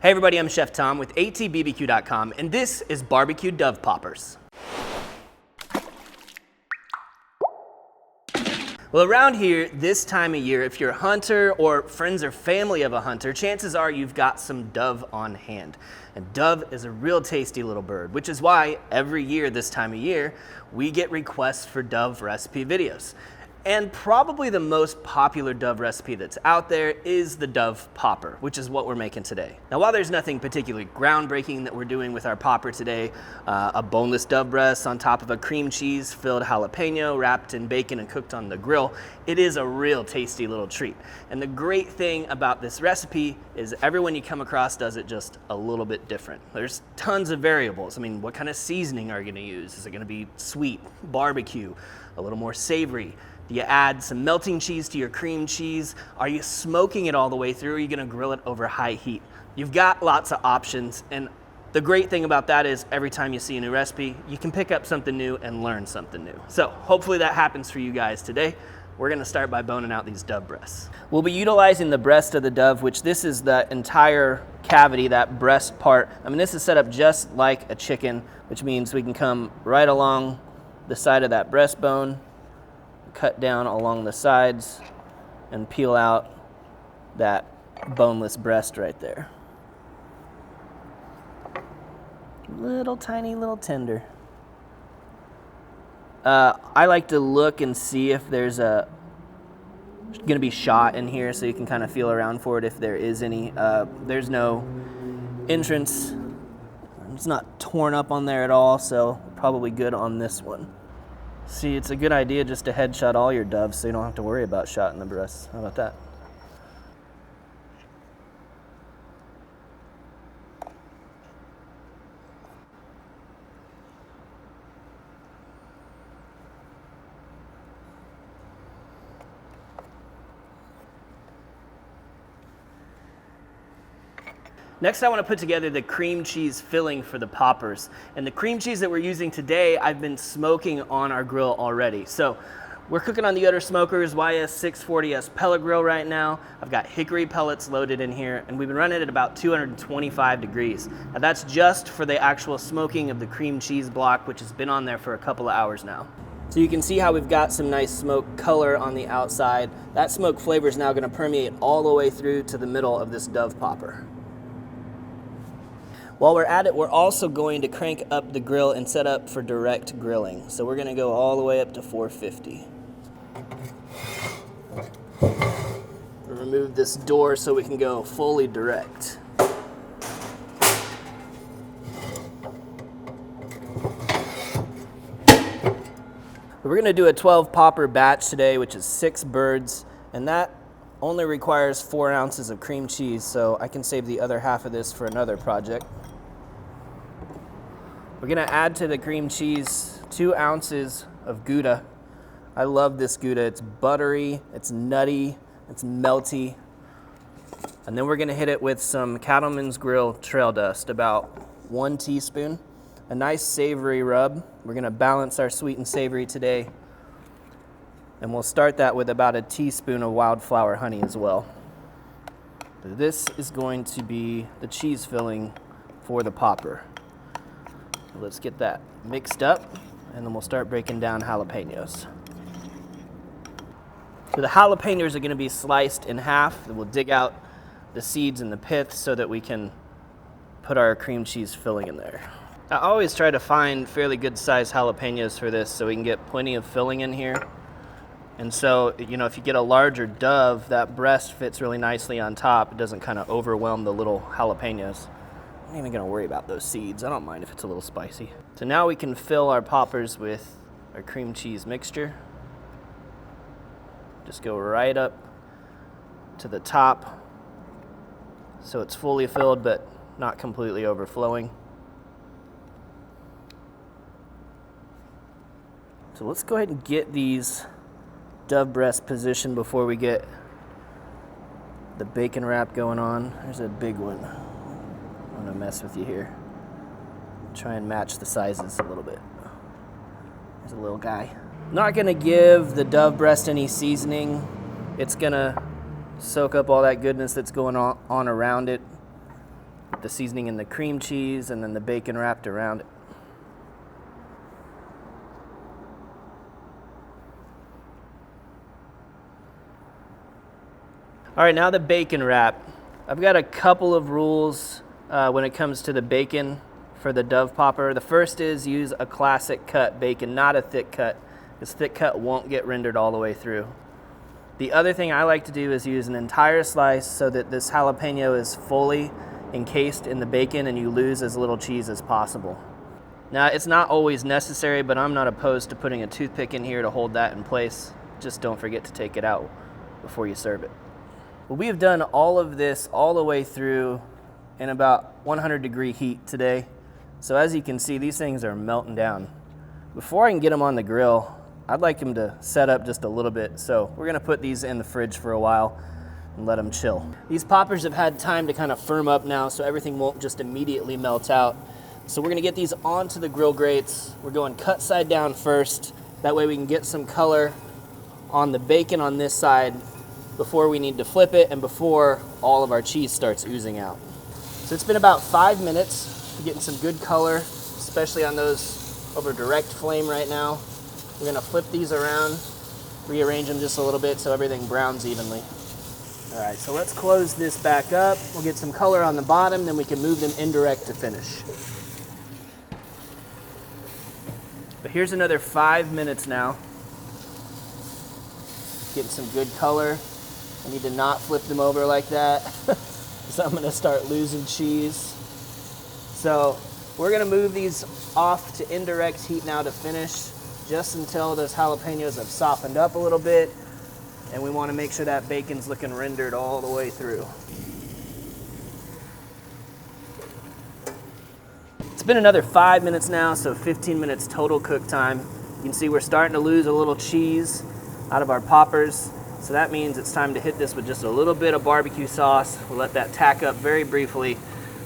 Hey everybody, I'm Chef Tom with allthingsbbq.com, and this is barbecue dove poppers. Well, around here, this time of year, if you're a hunter or friends or family of a hunter, chances are you've got some dove on hand. And dove is a real tasty little bird, which is why every year this time of year, we get requests for dove recipe videos. And probably the most popular dove recipe that's out there is the dove popper, which is what we're making today. Now, while there's nothing particularly groundbreaking that we're doing with our popper today, a boneless dove breast on top of a cream cheese filled jalapeno wrapped in bacon and cooked on the grill, it is a real tasty little treat. And the great thing about this recipe is everyone you come across does it just a little bit different. There's tons of variables. I mean, what kind of seasoning are you gonna use? Is it gonna be sweet, barbecue, a little more savory? Do you add some melting cheese to your cream cheese? Are you smoking it all the way through, or are you gonna grill it over high heat? You've got lots of options, and the great thing about that is every time you see a new recipe, you can pick up something new and learn something new. So hopefully that happens for you guys today. We're gonna start by boning out these dove breasts. We'll be utilizing the breast of the dove, which this is the entire cavity, that breast part. I mean, this is set up just like a chicken, which means we can come right along the side of that breastbone, cut down along the sides, and peel out that boneless breast right there. Little tiny little tender. I like to look and see if there's gonna be shot in here, so you can kind of feel around for it if there is any. There's no entrance. It's not torn up on there at all, so probably good on this one. See, it's a good idea just to headshot all your doves so you don't have to worry about shot in the breasts. How about that? Next, I want to put together the cream cheese filling for the poppers. And the cream cheese that we're using today, I've been smoking on our grill already. So we're cooking on the Yoder Smokers YS640S pellet grill right now. I've got hickory pellets loaded in here, and we've been running at about 225 degrees. Now that's just for the actual smoking of the cream cheese block, which has been on there for a couple of hours now. So you can see how we've got some nice smoke color on the outside. That smoke flavor is now going to permeate all the way through to the middle of this dove popper. While we're at it, we're also going to crank up the grill and set up for direct grilling. So we're gonna go all the way up to 450. Remove this door so we can go fully direct. We're gonna do a 12 popper batch today, which is 6 birds, and that only requires 4 ounces of cream cheese, so I can save the other half of this for another project. We're gonna add to the cream cheese 2 ounces of gouda. I love this gouda. It's buttery, it's nutty, it's melty. And then we're gonna hit it with some Cattleman's Grill trail dust, about 1 teaspoon. A nice savory rub. We're gonna balance our sweet and savory today. And we'll start that with about a teaspoon of wildflower honey as well. This is going to be the cheese filling for the popper. Let's get that mixed up, and then we'll start breaking down jalapeños. So the jalapeños are going to be sliced in half. We'll dig out the seeds and the pith so that we can put our cream cheese filling in there. I always try to find fairly good sized jalapeños for this so we can get plenty of filling in here. And so, you know, if you get a larger dove, that breast fits really nicely on top. It doesn't kind of overwhelm the little jalapeños. I'm not even gonna worry about those seeds. I don't mind if it's a little spicy. So now we can fill our poppers with our cream cheese mixture. Just go right up to the top so it's fully filled but not completely overflowing. So let's go ahead and get these dove breasts positioned before we get the bacon wrap going on. There's a big one. I'm gonna mess with you here. Try and match the sizes a little bit. There's a little guy. Not gonna give the dove breast any seasoning. It's gonna soak up all that goodness that's going on around it. the seasoning and the cream cheese and then the bacon wrapped around it. All right, now the bacon wrap. I've got a couple of rules when it comes to the bacon for the Dove popper. The first is use a classic cut bacon, not a thick cut. This thick cut won't get rendered all the way through. The other thing I like to do is use an entire slice so that this jalapeno is fully encased in the bacon and you lose as little cheese as possible. Now, it's not always necessary, but I'm not opposed to putting a toothpick in here to hold that in place. Just don't forget to take it out before you serve it. Well, we have done all of this all the way through in about 100-degree heat today. So as you can see, these things are melting down. Before I can get them on the grill, I'd like them to set up just a little bit. So we're gonna put these in the fridge for a while and let them chill. These poppers have had time to kind of firm up now, so everything won't just immediately melt out. So we're gonna get these onto the grill grates. We're going cut side down first. That way we can get some color on the bacon on this side before we need to flip it and before all of our cheese starts oozing out. So it's been about 5 minutes. We're getting some good color, especially on those over direct flame right now. We're gonna flip these around, rearrange them just a little bit so everything browns evenly. All right, so let's close this back up. We'll get some color on the bottom, then we can move them indirect to finish. But here's another 5 minutes now. Getting some good color. I need to not flip them over like that, so I'm gonna start losing cheese. So we're gonna move these off to indirect heat now to finish, just until those jalapenos have softened up a little bit, and we wanna make sure that bacon's looking rendered all the way through. It's been another 5 minutes now, so 15 minutes total cook time. You can see we're starting to lose a little cheese out of our poppers. So that means it's time to hit this with just a little bit of barbecue sauce. We'll let that tack up very briefly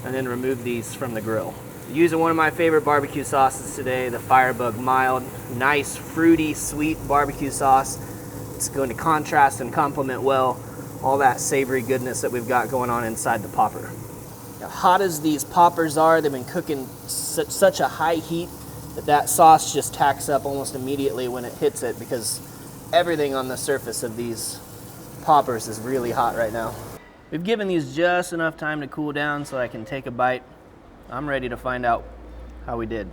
and then remove these from the grill. Using one of my favorite barbecue sauces today, the Firebug Mild. Nice, fruity, sweet barbecue sauce. It's going to contrast and complement well all that savory goodness that we've got going on inside the popper. Now, hot as these poppers are, they've been cooking such a high heat that sauce just tacks up almost immediately when it hits it, because everything on the surface of these poppers is really hot right now. We've given these just enough time to cool down so I can take a bite. I'm ready to find out how we did.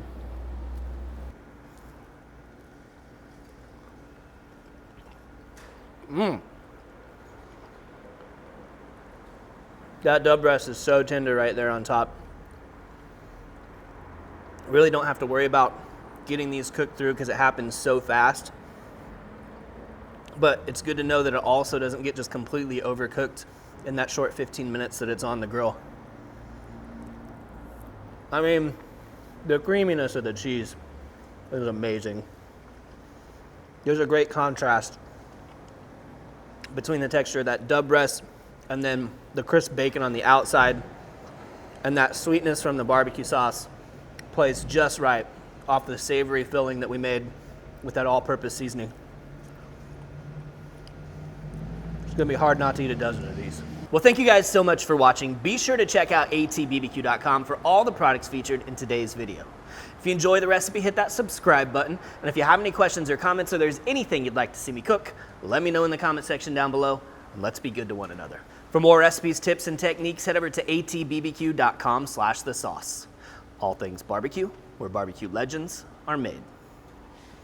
That dub breast is so tender right there on top. Really don't have to worry about getting these cooked through because it happens so fast. But it's good to know that it also doesn't get just completely overcooked in that short 15 minutes that it's on the grill. I mean, the creaminess of the cheese is amazing. There's a great contrast between the texture of that dub breast and then the crisp bacon on the outside, and that sweetness from the barbecue sauce plays just right off the savory filling that we made with that all-purpose seasoning. It's gonna be hard not to eat a dozen of these. Well, thank you guys so much for watching. Be sure to check out allthingsbbq.com for all the products featured in today's video. If you enjoy the recipe, hit that subscribe button. And if you have any questions or comments, or there's anything you'd like to see me cook, let me know in the comment section down below, and let's be good to one another. For more recipes, tips, and techniques, head over to allthingsbbq.com/thesauce. All Things Barbecue, where barbecue legends are made.